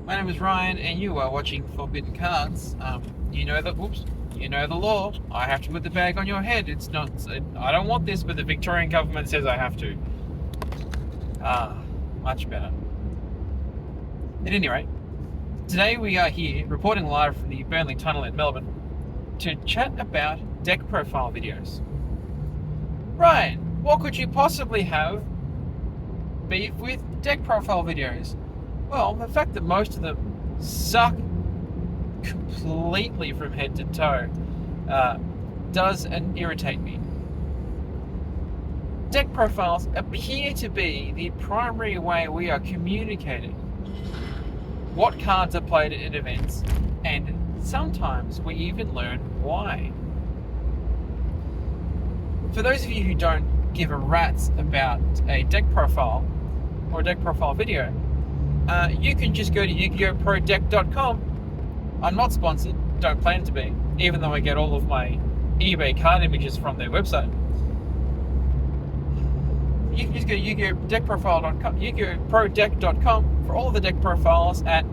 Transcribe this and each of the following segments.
My name is Ryan, and you are watching Forbidden Cards. You know the law. I have to put the bag on your head. It's not. I don't want this, but the Victorian government says I have to. Much better. At any rate, today we are here reporting live from the Burnley Tunnel in Melbourne to chat about deck profile videos. Ryan, what could you possibly have beef with deck profile videos? Well, the fact that most of them suck completely from head to toe does irritate me. Deck profiles appear to be the primary way we are communicating what cards are played at events, and sometimes we even learn why. For those of you who don't give a rat's about a deck profile or a deck profile video, you can just go to YugiOhProDeck.com. I'm not sponsored, don't plan to be, even though I get all of my eBay card images from their website. You can just go to YugiOhProDeck.com for all of the deck profiles at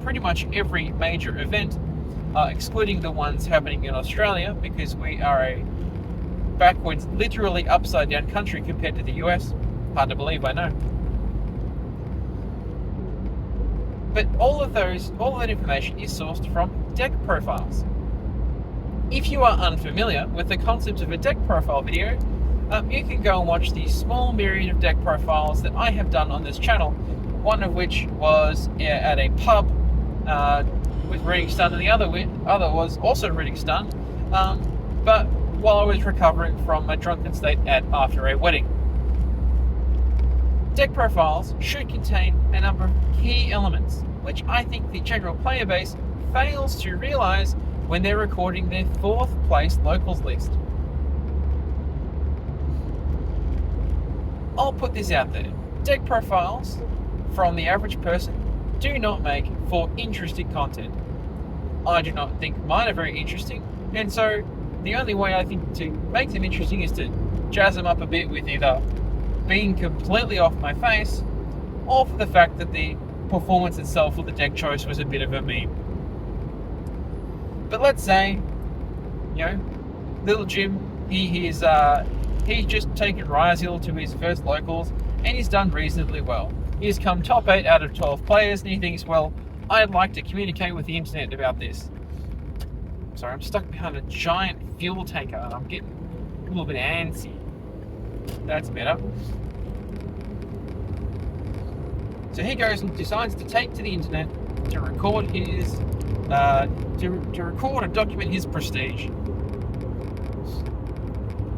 pretty much every major event, excluding the ones happening in Australia, because we are a backwards, literally upside down country compared to the US. Hard to believe, I know. But all of that information is sourced from deck profiles. If you are unfamiliar with the concept of a deck profile video, you can go and watch the small myriad of deck profiles that I have done on this channel, one of which was at a pub with reading stun, and the other was also reading stun, but while I was recovering from a drunken state after a wedding. Deck profiles should contain a number of key elements, which I think the general player base fails to realise when they're recording their 4th place locals list. I'll put this out there. Deck profiles, from the average person, do not make for interesting content. I do not think mine are very interesting, and so the only way I think to make them interesting is to jazz them up a bit with either being completely off my face, or for the fact that the performance itself or the deck choice was a bit of a meme. But let's say, little Jim, he's just taken Ryzeal to his first locals, and he's done reasonably well. He's come top 8 out of 12 players, and he thinks, well, I'd like to communicate with the internet about this. Sorry, I'm stuck behind a giant fuel tanker, and I'm getting a little bit antsy. That's better. So he goes and decides to take to the internet to record his, to record and document his prestige.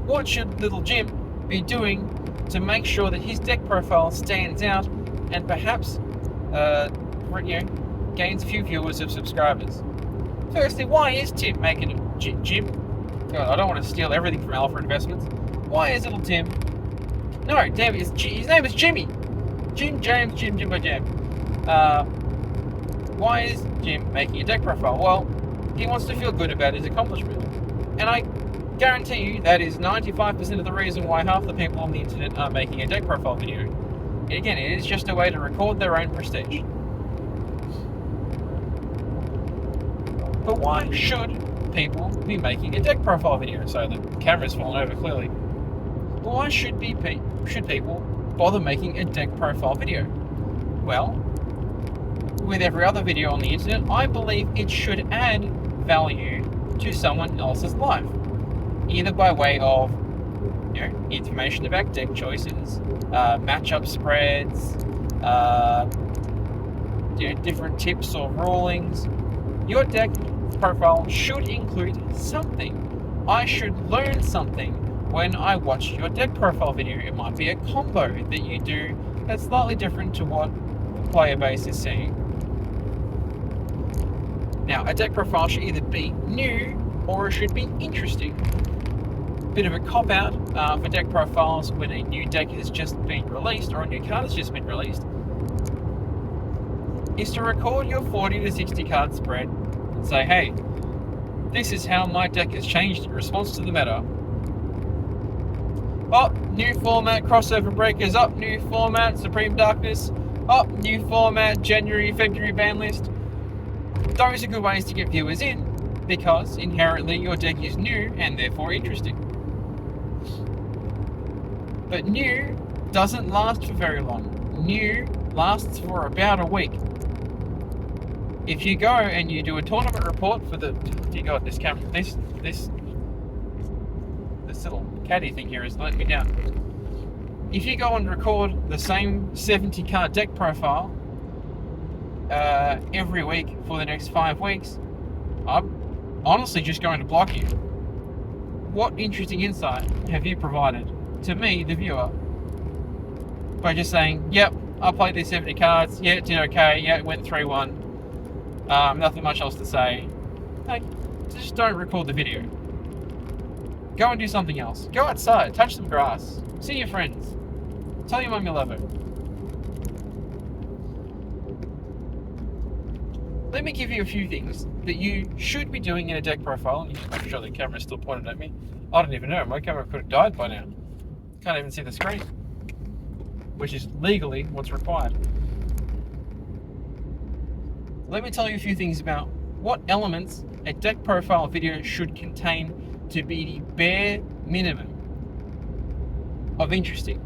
What should little Jim be doing to make sure that his deck profile stands out and perhaps, gains a few viewers of subscribers? Firstly, why is Tim making it Jim? God, I don't want to steal everything from Alpha Investments. Why is little Tim? No, damn it, his name is Jimmy. Jim James, Jimbo Jam. Why is Jim making a deck profile? Well, he wants to feel good about his accomplishment. And I guarantee you that is 95% of the reason why half the people on the internet are making a deck profile video. And again, it is just a way to record their own prestige. But why should people be making a deck profile video? So the camera's fallen over clearly. But why should people bother making a deck profile video? Well, with every other video on the internet, I believe it should add value to someone else's life, either by way of information about deck choices, matchup spreads, different tips or rulings. Your deck profile should include something. I should learn something when I watch your deck profile video. It might be a combo that you do that's slightly different to what the player base is seeing. Now, a deck profile should either be new or it should be interesting. Bit of a cop-out for deck profiles when a new deck has just been released or a new card has just been released is to record your 40 to 60 card spread and say, hey, this is how my deck has changed in response to the meta. Oh, new format, crossover breakers up, new format, Supreme Darkness, Oh, new format, January, February ban list. Those are good ways to get viewers in, because inherently your deck is new and therefore interesting. But new doesn't last for very long. New lasts for about a week. If you go and you do a tournament report for the... Dear God, this camera... This little caddy thing here has let me down. If you go and record the same 70 card deck profile every week for the next 5 weeks, I'm honestly just going to block you. What interesting insight have you provided to me, the viewer, by just saying, yep, I played these 70 cards, yeah, it did okay, yeah, it went 3-1, nothing much else to say. Like, just don't record the video. Go and do something else. Go outside, touch some grass, see your friends, tell your mum you love her. Let me give you a few things that you should be doing in a deck profile. I'm sure the camera's still pointed at me. I don't even know, my camera could have died by now. Can't even see the screen, which is legally what's required. Let me tell you a few things about what elements a deck profile video should contain to be the bare minimum of interesting.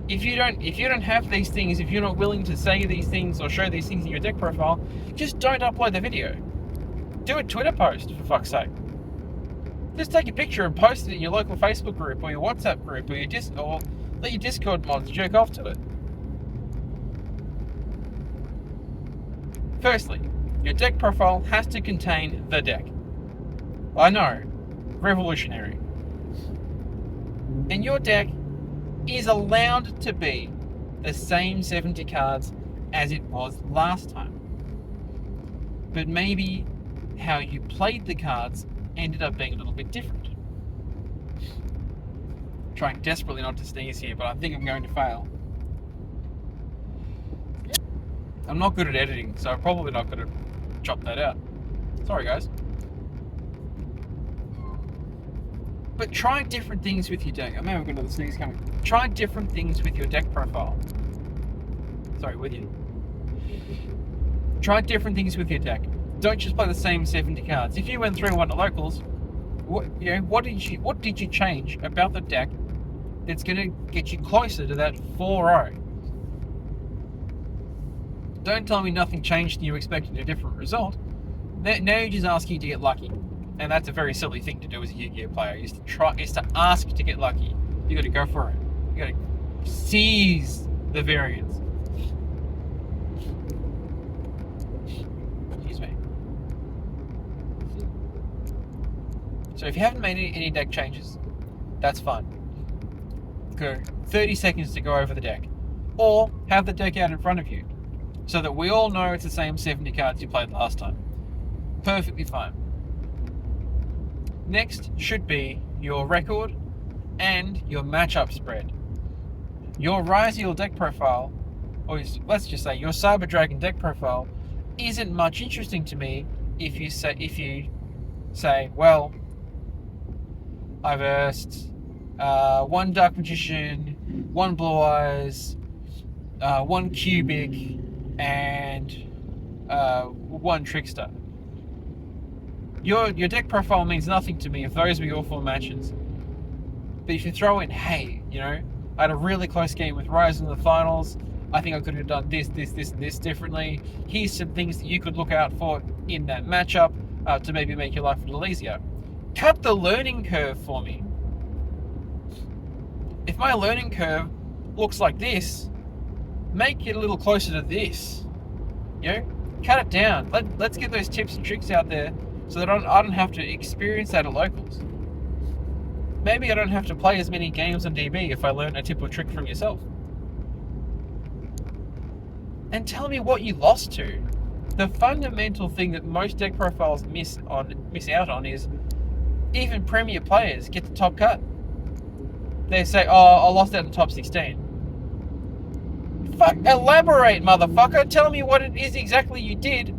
If you don't have these things, if you're not willing to say these things or show these things in your deck profile, just don't upload the video. Do a Twitter post, for fuck's sake. Just take a picture and post it in your local Facebook group or your WhatsApp group or or let your Discord mods jerk off to it. Firstly, your deck profile has to contain the deck. I know, revolutionary. And your deck is allowed to be the same 70 cards as it was last time. But maybe how you played the cards ended up being a little bit different. Trying desperately not to sneeze here, but I think I'm going to fail. I'm not good at editing, so I'm probably not going to chop that out. Sorry, guys. But try different things with your deck. I may have got another sneeze coming. Try different things with your deck profile. Sorry, with you. Try different things with your deck. Don't just play the same 70 cards. If you went 3-1 at locals, what did you change about the deck that's going to get you closer to that 4-0? Don't tell me nothing changed and you expected a different result. Now you're just asking to get lucky. And that's a very silly thing to do as a Yu-Gi-Oh player, is to ask to get lucky. You got to go for it. You got to seize the variance. Excuse me. So if you haven't made any deck changes, that's fine. Go 30 seconds to go over the deck, or have the deck out in front of you, so that we all know it's the same 70 cards you played last time. Perfectly fine. Next should be your record and your matchup spread. Your Ryzeal deck profile, or let's just say your Cyber Dragon deck profile, isn't much interesting to me if you say, well, I versed 1 Dark Magician, 1 Blue Eyes, 1 Cubic, and 1 Trickster. Your deck profile means nothing to me if those were your 4 matches. But if you throw in, hey, I had a really close game with Ryzeal in the finals, I think I could have done this, and this differently. Here's some things that you could look out for in that matchup to maybe make your life a little easier. Cut the learning curve for me. If my learning curve looks like this, make it a little closer to this. Cut it down. Let's get those tips and tricks out there so that I don't have to experience that at locals. Maybe I don't have to play as many games on DB if I learn a tip or trick from yourself. And tell me what you lost to. The fundamental thing that most deck profiles miss out on is even premier players get the top cut. They say, oh, I lost out in the top 16. Fuck, elaborate, motherfucker. Tell me what it is exactly you did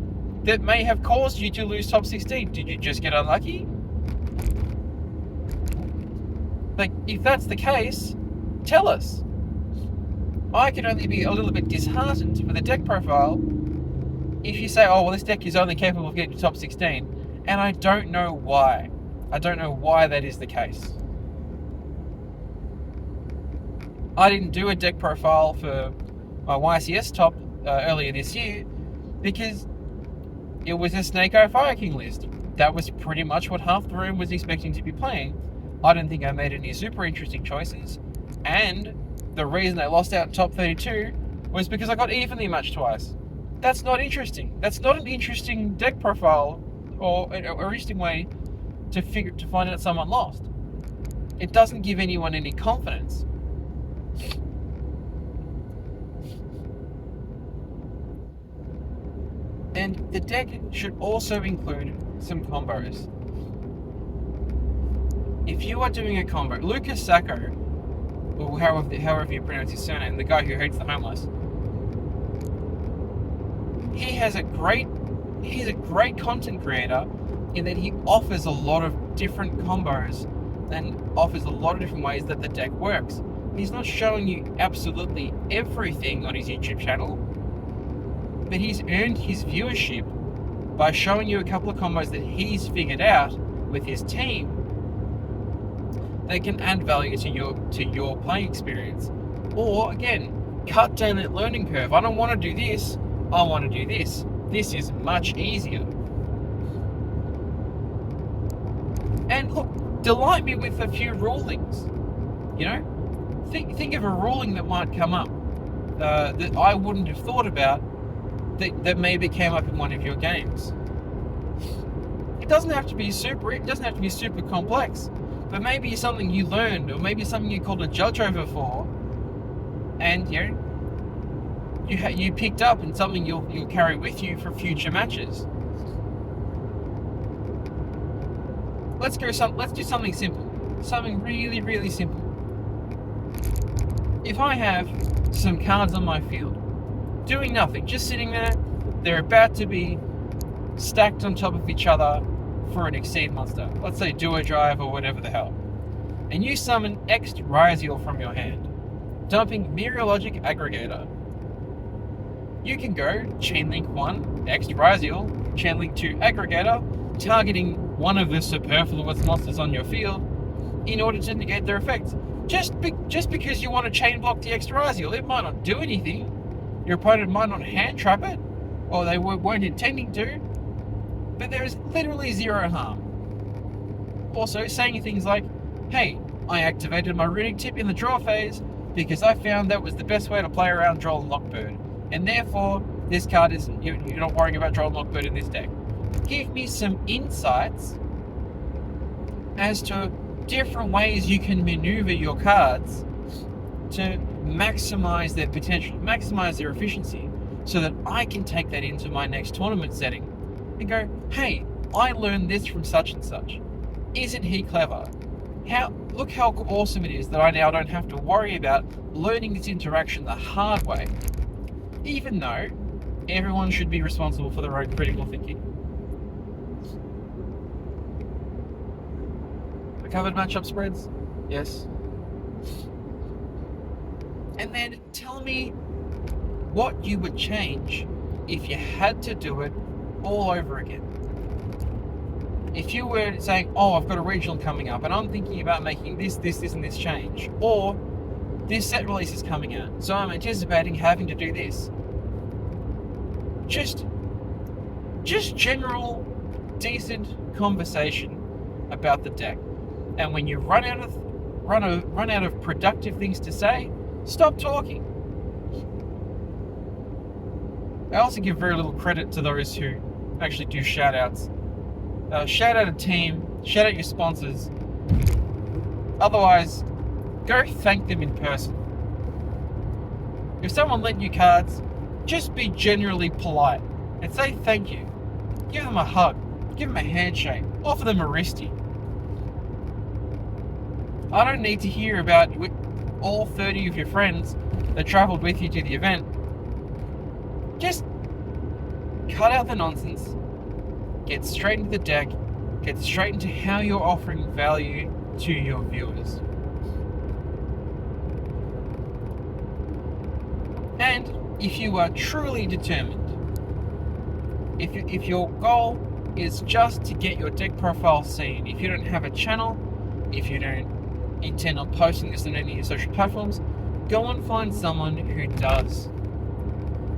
that may have caused you to lose top 16. Did you just get unlucky? Like, if that's the case, tell us. I can only be a little bit disheartened with a deck profile if you say, oh, well, this deck is only capable of getting to top 16, and I don't know why. I don't know why that is the case. I didn't do a deck profile for my YCS top earlier this year because it was a Snake Eye Fire King list. That was pretty much what half the room was expecting to be playing. I don't think I made any super interesting choices, and the reason I lost out in top 32 was because I got evenly matched twice. That's not interesting. That's not an interesting deck profile or an interesting way to find out someone lost. It doesn't give anyone any confidence. And the deck should also include some combos. If you are doing a combo, Lucas Sacco, or however you pronounce his surname, the guy who hates the homeless, he's a great content creator in that he offers a lot of different combos and offers a lot of different ways that the deck works. He's not showing you absolutely everything on his YouTube channel, but he's earned his viewership by showing you a couple of combos that he's figured out with his team that can add value to your playing experience. Or again, cut down that learning curve. I don't want to do this, I want to do this. This is much easier. And look, delight me with a few rulings. You know, think of a ruling that might come up that I wouldn't have thought about that maybe came up in one of your games. It doesn't have to be super complex, but maybe it's something you learned, or maybe it's something you called a judge over for, and you picked up, and something you'll carry with you for future matches. Let's do something simple, something really, really simple. If I have some cards on my field, doing nothing, just sitting there, they're about to be stacked on top of each other for an Exceed monster. Let's say Duo Drive or whatever the hell. And you summon X Ryzeal from your hand, dumping Meteorologic Aggregator. You can go Chainlink 1, X Ryzeal, Chainlink 2 Aggregator, targeting one of the superfluous monsters on your field in order to negate their effects. Just because you want to chain block the X Ryzeal, it might not do anything. Your opponent might not hand trap it, or they weren't intending to, but there is literally zero harm. Also, saying things like, hey, I activated my runic tip in the draw phase because I found that was the best way to play around Droll and Lockbird, and therefore this card isn't, you're not worrying about Droll and Lockbird in this deck. Give me some insights as to different ways you can maneuver your cards to maximize their potential, maximize their efficiency, so that I can take that into my next tournament setting and go, hey, I learned this from such and such. Isn't he clever? Look how awesome it is that I now don't have to worry about learning this interaction the hard way, even though everyone should be responsible for their own critical thinking. I covered matchup spreads? Yes. And then tell me what you would change if you had to do it all over again. If you were saying, oh, I've got a regional coming up and I'm thinking about making this, and this change, or this set release is coming out, so I'm anticipating having to do this. Just general, decent conversation about the deck. And when you run out of productive things to say, stop talking. I also give very little credit to those who actually do shout outs. Shout out a team, shout out your sponsors. Otherwise, go thank them in person. If someone lent you cards, just be generally polite and say thank you. Give them a hug, give them a handshake, offer them a wristy. I don't need to hear about all 30 of your friends that travelled with you to the event. Just cut out the nonsense, get straight into the deck, get straight into how you're offering value to your viewers. if you are truly determined, if your goal is just to get your deck profile seen, if you don't have a channel, if you don't intend on posting this on any of your social platforms, go and find someone who does.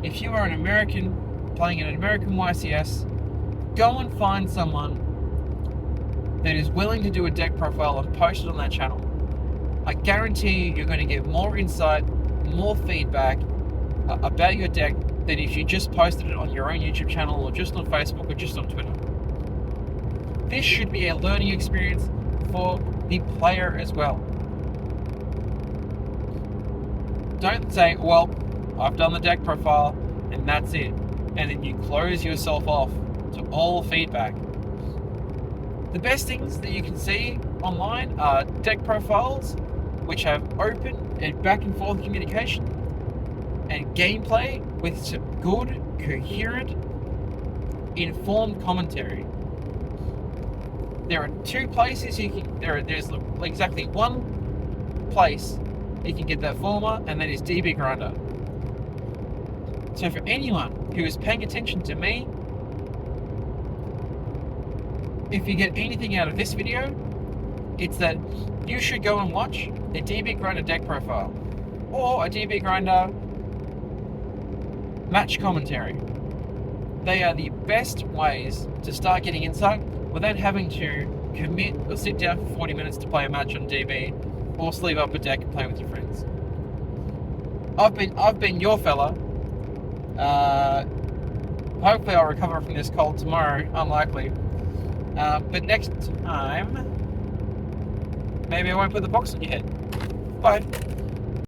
If you are an American playing in an American YCS, go and find someone that is willing to do a deck profile and post it on that channel. I guarantee you're going to get more insight, more feedback about your deck than if you just posted it on your own YouTube channel or just on Facebook or just on Twitter. This should be a learning experience for the player as well. Don't say, well, I've done the deck profile and that's it, and then you close yourself off to all feedback. The best things that you can see online are deck profiles which have open and back and forth communication and gameplay with some good, coherent, informed commentary. There are two places there's exactly one place you can get that former, and that is DB Grinder. So for anyone who is paying attention to me, if you get anything out of this video, it's that you should go and watch a DB Grinder deck profile or a DB Grinder match commentary. They are the best ways to start getting insight without having to commit or sit down for 40 minutes to play a match on DB or sleeve up a deck and play with your friends. I've been your fella. Hopefully I'll recover from this cold tomorrow. Unlikely. But next time, maybe I won't put the box on your head. Bye.